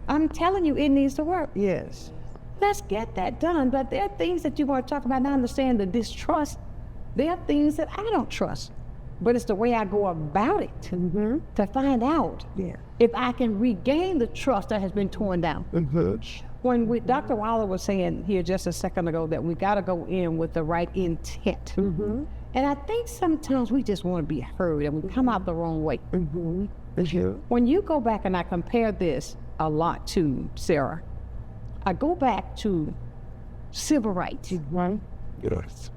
I'm telling you, it needs to work. Yes. Let's get that done. But there are things that you want to talk about. And I understand the distrust. There are things that I don't trust. But it's the way I go about it to find out if I can regain the trust that has been torn down. When Dr. Wiley was saying here just a second ago that we got to go in with the right intent. And I think sometimes we just want to be heard and we come out the wrong way. When you go back, and I compare this a lot to Sarah, I go back to civil rights. Yes.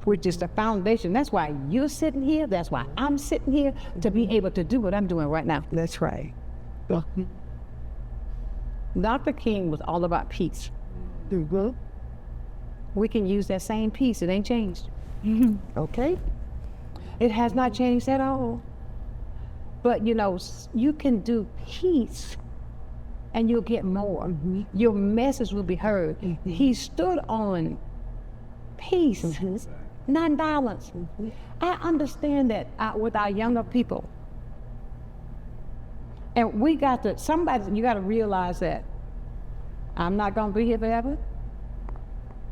Which is the foundation. That's why you're sitting here. That's why I'm sitting here, to be able to do what I'm doing right now. That's right. Dr. King was all about peace. we can use that same peace. It ain't changed. Okay. It has not changed at all. But you know, you can do peace and you'll get more. Your message will be heard. He stood on peace, nonviolence. I understand that with our younger people. And we got to, you got to realize that I'm not going to be here forever.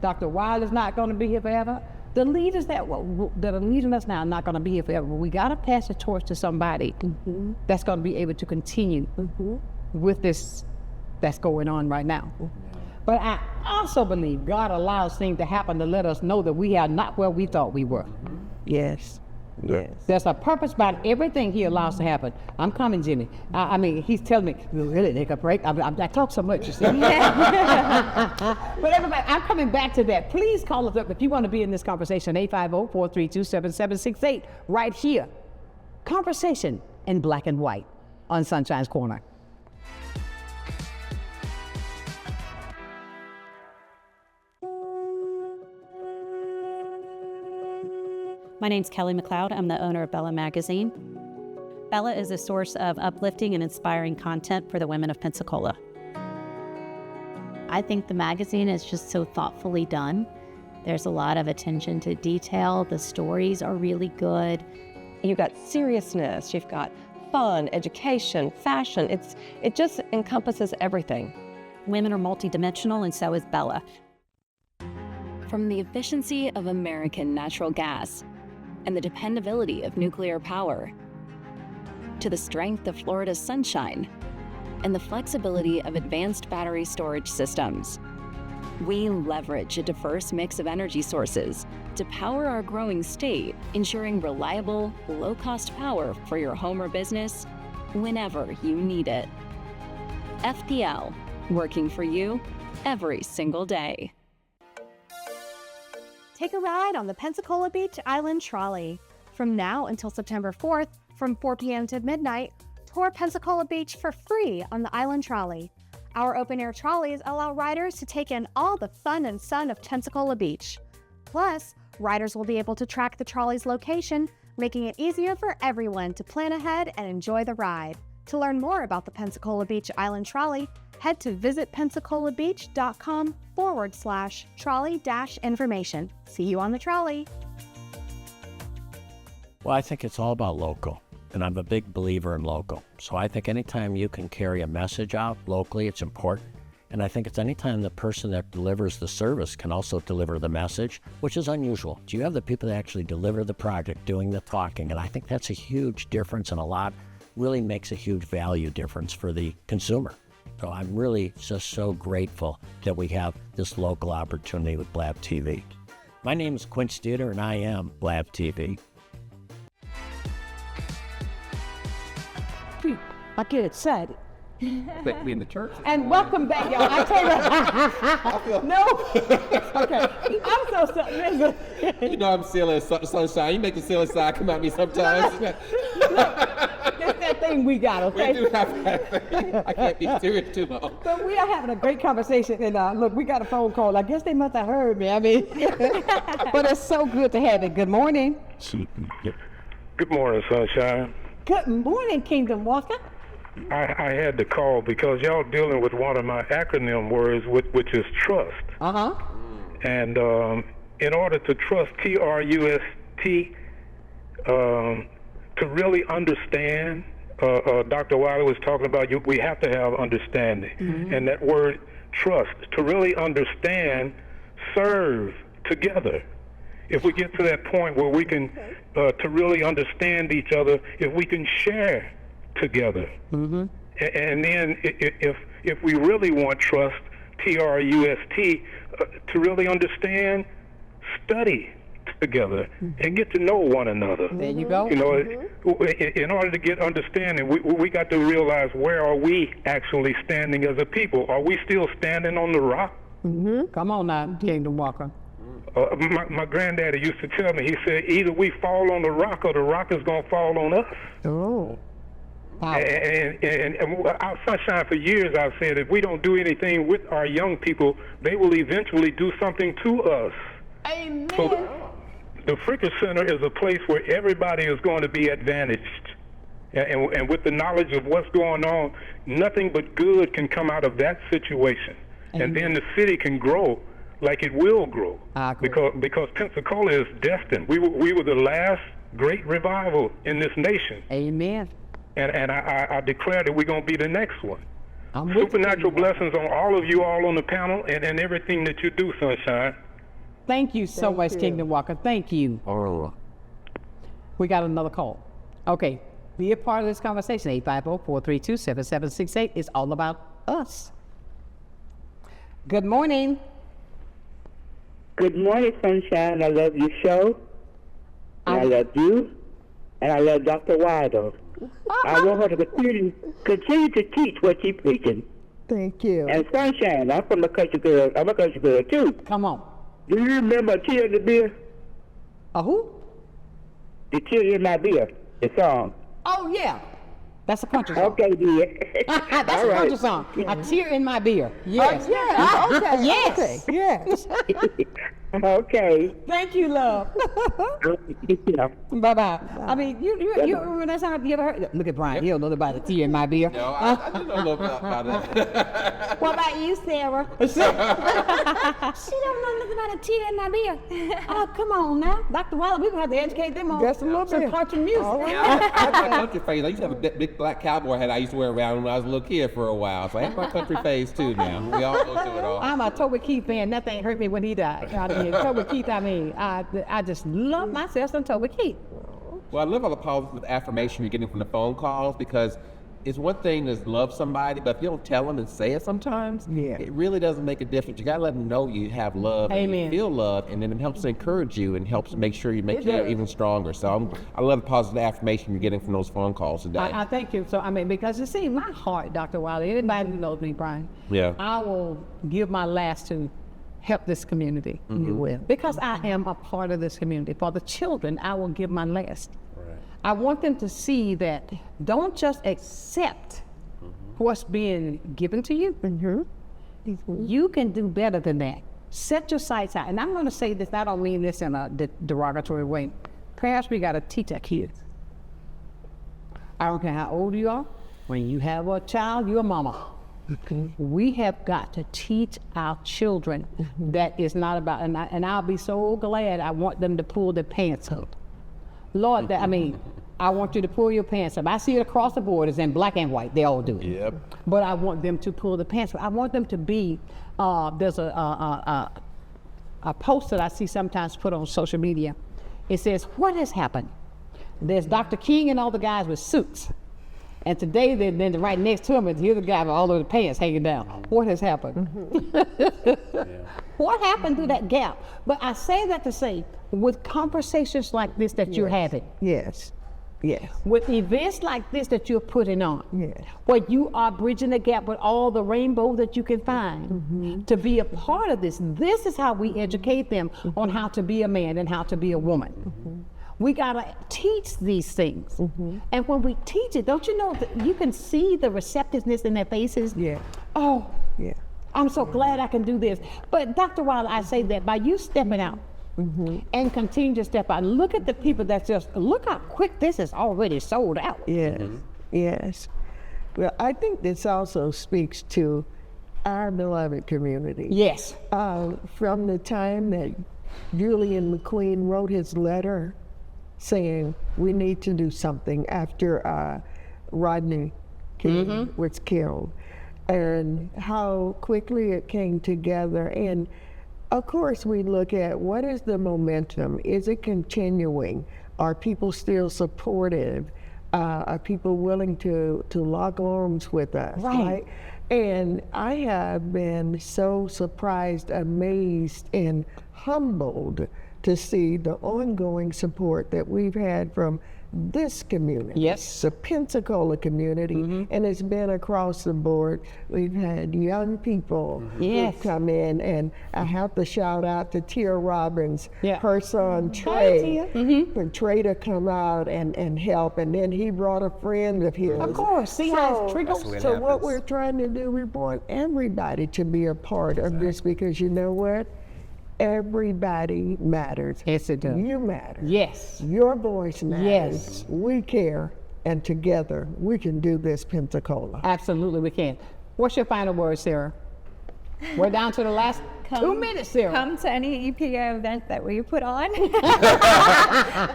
Dr. Wiley's not going to be here forever. The leaders that are leading us now are not going to be here forever. But we got to pass the torch to somebody that's going to be able to continue with this that's going on right now. But I also believe God allows things to happen to let us know that we are not where we thought we were. Yes. Yes. There's a purpose behind everything He allows to happen. I'm coming, Jimmy. I mean, He's telling me, really, take a break. I talk so much, you see. But everybody, I'm coming back to that. Please call us up if you want to be in this conversation, 850-432-7768, right here. Conversation in black and white on Sunshine's Corner. My name's Kelly McLeod. I'm the owner of Bella Magazine. Bella is a source of uplifting and inspiring content for the women of Pensacola. I think the magazine is just so thoughtfully done. There's a lot of attention to detail. The stories are really good. You've got seriousness, you've got fun, education, fashion. It just encompasses everything. Women are multidimensional, and so is Bella. From the efficiency of American natural gas and the dependability of nuclear power, to the strength of Florida's sunshine and the flexibility of advanced battery storage systems, we leverage a diverse mix of energy sources to power our growing state, ensuring reliable, low-cost power for your home or business whenever you need it. FPL, working for you every single day. Take a ride on the Pensacola Beach Island Trolley. From now until September 4th, from 4 p.m. to midnight, tour Pensacola Beach for free on the Island Trolley. Our open-air trolleys allow riders to take in all the fun and sun of Pensacola Beach. Plus, riders will be able to track the trolley's location, making it easier for everyone to plan ahead and enjoy the ride. To learn more about the Pensacola Beach Island Trolley, head to visitpensacolabbeach.com/trolley-information. See you on the trolley. Well, I think it's all about local, and I'm a big believer in local. So I think anytime you can carry a message out locally, it's important. And I think it's anytime the person that delivers the service can also deliver the message, which is unusual. Do you have the people that actually deliver the project doing the talking? And I think that's a huge difference, and really makes a huge value difference for the consumer. So I'm really just so grateful that we have this local opportunity with Blab TV. My name is Quince Dieter, and I am Blab TV. I get excited. Like me in the church. And welcome back, y'all. I tell you, no. Okay, I'm so sorry. You know I'm silly, Sonshine. You make the silly side come at me sometimes. That's that thing we got, okay? We do have that thing. I can't be serious too long. So we are having a great conversation, and look, we got a phone call. I guess they must have heard me. I mean, but it's so good to have it. Good morning. Good morning, Sunshine. Good morning, Kingdom Walker. I had to call because y'all dealing with one of my acronym words, which is trust. Uh-huh. And in order to trust, T-R-U-S-T, to really understand, Dr. Wiley was talking about, we have to have understanding. Mm-hmm. And that word trust, to really understand, serve together. If we get to that point where we can, to really understand each other, if we can share together. Mm-hmm. And then if we really want trust, T-R-U-S-T, to really understand, study together and get to know one another. There you go. You know, in order to get understanding, we got to realize, where are we actually standing as a people? Are we still standing on the rock? Mm-hmm. Come on now, Kingdom Walker. My granddaddy used to tell me, he said, either we fall on the rock or the rock is going to fall on us. Oh. And our Sonshine, for years, I've said, if we don't do anything with our young people, they will eventually do something to us. Amen. So the Fricker Center is a place where everybody is going to be advantaged. And with the knowledge of what's going on, nothing but good can come out of that situation. And then the city can grow like it will grow. Because Pensacola is destined. We were the last great revival in this nation. Amen. And I declare that we're going to be the next one. Supernatural blessings on all of you all on the panel and everything that you do, Sonshine. Thank you so much, Kingdom Walker. Thank you. We got another call. Okay. Be a part of this conversation. 850-432-7768 is all about us. Good morning. Good morning, Sonshine. I love your show. I love you. And I love Dr. Wiley. I want her to continue to teach what she's preaching. Thank you. And Sonshine, I'm from a country girl. I'm a country girl, too. Come on. Do you remember Tear in the Beer? A who? The Tear in My Beer, the song. Oh, yeah. That's a country song. Okay, dear. That's All a right. country song. A tear in my beer. Yes. Okay. Yes. Okay. Yes. Okay. Thank you, love. Bye-bye. I mean, you remember that song? You ever heard? Look at Brian. You don't know about a tear in my beer. No, I do know a little bit about that. What about you, Sarah? She don't know nothing about a tear in my beer. Oh, come on now. Dr. Wiley, we're going to have to educate them on some country music. I had my country phase. I used to have a big black cowboy hat I used to wear around when I was a little kid for a while. So I have my country phase too now. We all go through it all. I'm a Toby Keith fan. That thing hurt me when he died. Toby Keith, I just love myself some Toby Keith. Well, I love all the positive affirmation you're getting from the phone calls, because it's one thing to love somebody, but if you don't tell them and say it sometimes, it really doesn't make a difference. You gotta let them know you have love, and you feel love, and then it helps to encourage you and helps make sure you make you even stronger. So I love the positive affirmation you're getting from those phone calls today. I thank you. So, I mean, because you see, my heart, Dr. Wiley, anybody who knows me, Brian, I will give my last to help this community. You will. Because I am a part of this community. For the children, I will give my last. I want them to see that don't just accept what's being given to you. You can do better than that. Set your sights out. And I'm going to say this, I don't mean this in a derogatory way. Parents, we got to teach our kids. I don't care how old you are. When you have a child, you're a mama. We have got to teach our children that it's not about, and I'll be so glad. I want them to pull their pants up. Lord, I want you to pull your pants up. I see it across the board. It's in black and white. They all do it. Yep. But I want them to pull the pants up. I want them to be, there's a post that I see sometimes put on social media. It says, what has happened? There's Dr. King and all the guys with suits. And today, then right next to him is the other guy with all of the pants hanging down. What has happened? What happened to that gap? But I say that to say, with conversations like this that you're having. Yes. With events like this that you're putting on. Where you are bridging the gap with all the rainbow that you can find. To be a part of this. This is how we educate them on how to be a man and how to be a woman. We gotta teach these things. And when we teach it, don't you know that you can see the receptiveness in their faces? Oh, I'm so glad I can do this. But Dr. Wiley, I say that by you stepping out and continue to step out, look at the people that just, look how quick this is already sold out. Yes. Well, I think this also speaks to our beloved community. Yes. From the time that Julian McQueen wrote his letter saying we need to do something after Rodney King was killed, and how quickly it came together. And of course we look at what is the momentum? Is it continuing? Are people still supportive? Are people willing to lock arms with us? Right. And I have been so surprised, amazed, and humbled to see the ongoing support that we've had from this community. Yes. The Pensacola community, and it's been across the board. We've had young people Yes. who come in, and I have to shout out to Tia Robbins, Yeah. her son Trey, for Trey to come out and help, and then he brought a friend of his. Of course. See how it triggers? That's the way it So what happens. we're trying to do, we want everybody to be a part of this, because you know what? Everybody matters. Yes, it does. You matter. Yes. Your voice matters. Yes. We care, and together we can do this, Pensacola. Absolutely, we can. What's your final word, Sarah? We're down to the last 2 minutes, Sarah. Come to any EPA event that we put on.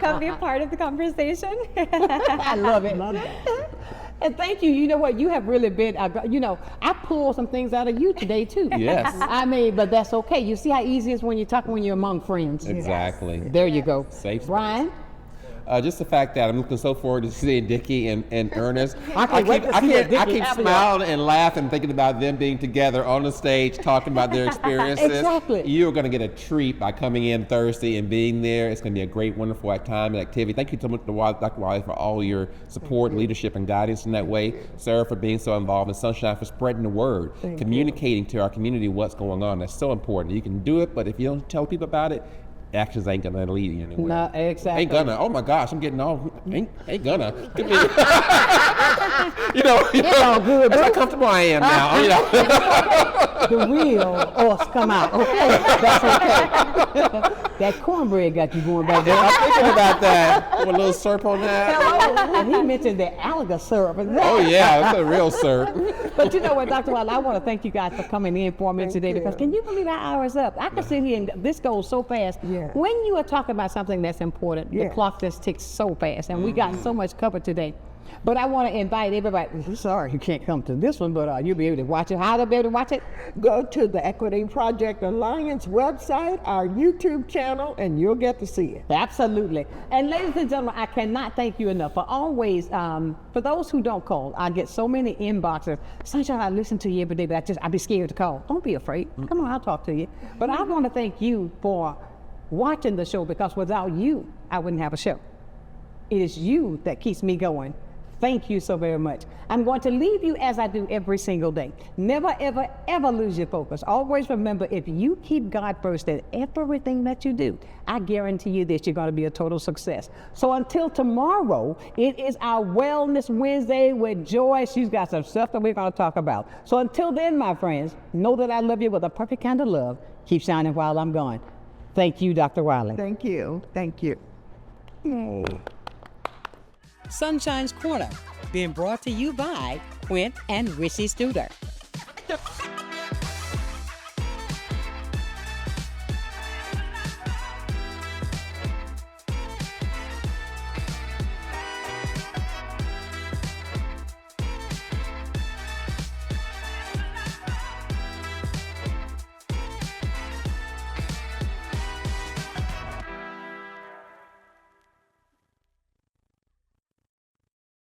Come be a part of the conversation. I love it. And thank you. You know what? You have really been, I pulled some things out of you today, too. Yes. I mean, but that's okay. You see how easy it is when you're talking when you're among friends. Exactly. There you go. Safe space. Brian? Just the fact that I'm looking so forward to seeing Dickie and Ernest. I can't wait to see what I Dickie keep have to smiling and laughing, thinking about them being together on the stage, talking about their experiences. Exactly. You're going to get a treat by coming in Thursday and being there. It's going to be a great, wonderful time and activity. Thank you so much, Dr. Wiley, for all your support, leadership, and guidance in that way. Sarah, for being so involved, and Sonshine for spreading the word, communicating to our community what's going on. That's so important. You can do it, but if you don't tell people about it, actions ain't gonna lead you anywhere. No, exactly. Ain't gonna. Oh my gosh, I'm getting all. Ain't gonna. Give me. It's all good, That's how comfortable I am now. The real us come out. Okay, that's okay. That cornbread got you going back there. I'm thinking about that. With a little syrup on that. Hello. And he mentioned the alligator syrup. Oh yeah, that's a real syrup. But you know what, Dr. Wiley, I want to thank you guys for coming in for me today, because can you believe our hour's up? I can sit here and this goes so fast. Yeah. When you are talking about something that's important, the clock just ticks so fast, and we got so much covered today. But I want to invite everybody. Sorry, you can't come to this one, but you'll be able to watch it. How to be able to watch it? Go to the Equity Project Alliance website, our YouTube channel, and you'll get to see it. Absolutely. And ladies and gentlemen, I cannot thank you enough for always, for those who don't call, I get so many inboxes. Sunshine, I listen to you every day, but I'd be scared to call. Don't be afraid. Come on, I'll talk to you. But I want to thank you for watching the show, because without you, I wouldn't have a show. It is you that keeps me going. Thank you so very much. I'm going to leave you as I do every single day. Never, ever, ever lose your focus. Always remember, if you keep God first in everything that you do, I guarantee you this, you're going to be a total success. So until tomorrow, it is our Wellness Wednesday with Joy. She's got some stuff that we're going to talk about. So until then, my friends, know that I love you with a perfect kind of love. Keep shining while I'm gone. Thank you, Dr. Wiley. Thank you. Thank you. Sunshine's Corner, being brought to you by Quint and Richie Studer.